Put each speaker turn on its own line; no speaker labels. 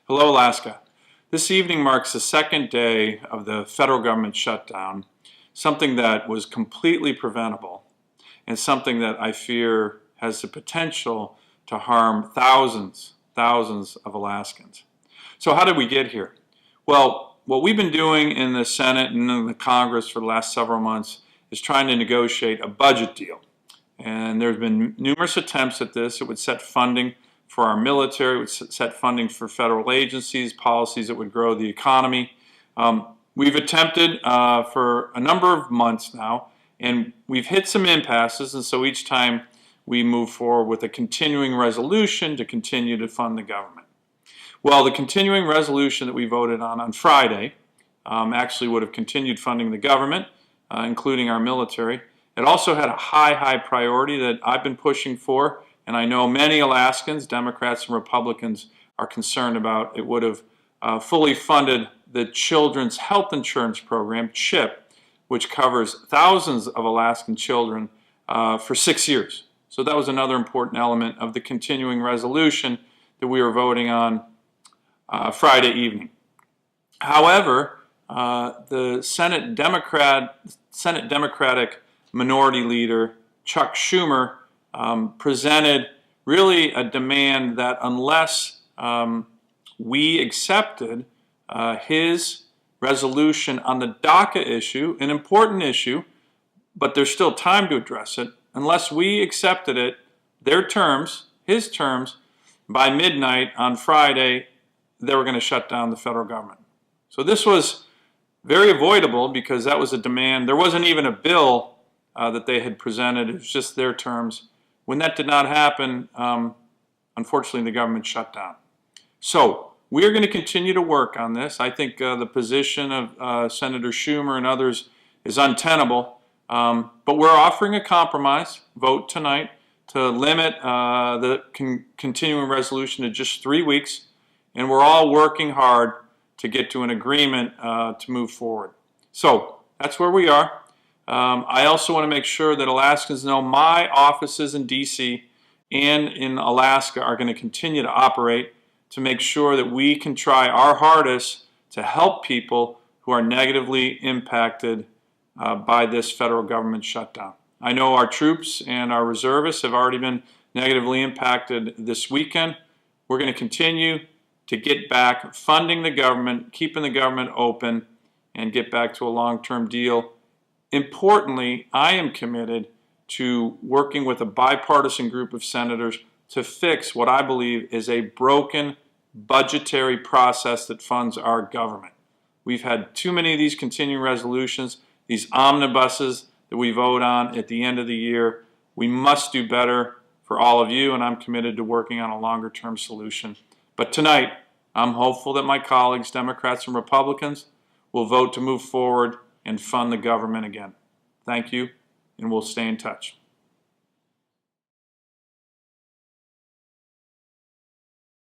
Hello, Alaska. This evening marks the second day of the federal government shutdown, something that was completely preventable and something that I fear has the potential to harm thousands of Alaskans. So how did we get here? Well, what we've been doing in the Senate and in the Congress for the last several months is trying to negotiate a budget deal. And there's been numerous attempts at this. It would set funding for our military, it would set funding for federal agencies, policies that would grow the economy. We've attempted for a number of months now, and we've hit some impasses, and so each time we move forward with a continuing resolution to continue to fund the government. Well, the continuing resolution that we voted on Friday actually would have continued funding the government, including our military. It also had a high priority that I've been pushing for, and I know many Alaskans, Democrats and Republicans, are concerned about. It would have fully funded the Children's Health Insurance Program, CHIP, which covers thousands of Alaskan children for 6 years. So that was another important element of the continuing resolution that we were voting on Friday evening. However, the Senate Democratic Minority Leader, Chuck Schumer, presented really a demand that unless we accepted his resolution on the DACA issue, an important issue, but there's still time to address it, unless we accepted it, their terms, his terms, by midnight on Friday, they were going to shut down the federal government. So this was very avoidable because that was a demand. There wasn't even a bill that they had presented. It was just their terms. When that did not happen, unfortunately, the government shut down. So we are going to continue to work on this. I think the position of Senator Schumer and others is untenable, but we're offering a compromise vote tonight to limit the continuing resolution to just 3 weeks, and we're all working hard to get to an agreement to move forward. So that's where we are. I also want to make sure that Alaskans know my offices in D.C. and in Alaska are going to continue to operate to make sure that we can try our hardest to help people who are negatively impacted by this federal government shutdown. I know our troops and our reservists have already been negatively impacted this weekend. We're going to continue to get back funding the government, keeping the government open, and get back to a long-term deal. Importantly, I am committed to working with a bipartisan group of senators to fix what I believe is a broken budgetary process that funds our government. We've had too many of these continuing resolutions, these omnibuses that we vote on at the end of the year. We must do better for all of you, and I'm committed to working on a longer-term solution. But tonight, I'm hopeful that my colleagues, Democrats and Republicans, will vote to move forward and fund the government again. Thank you, and we'll stay in touch.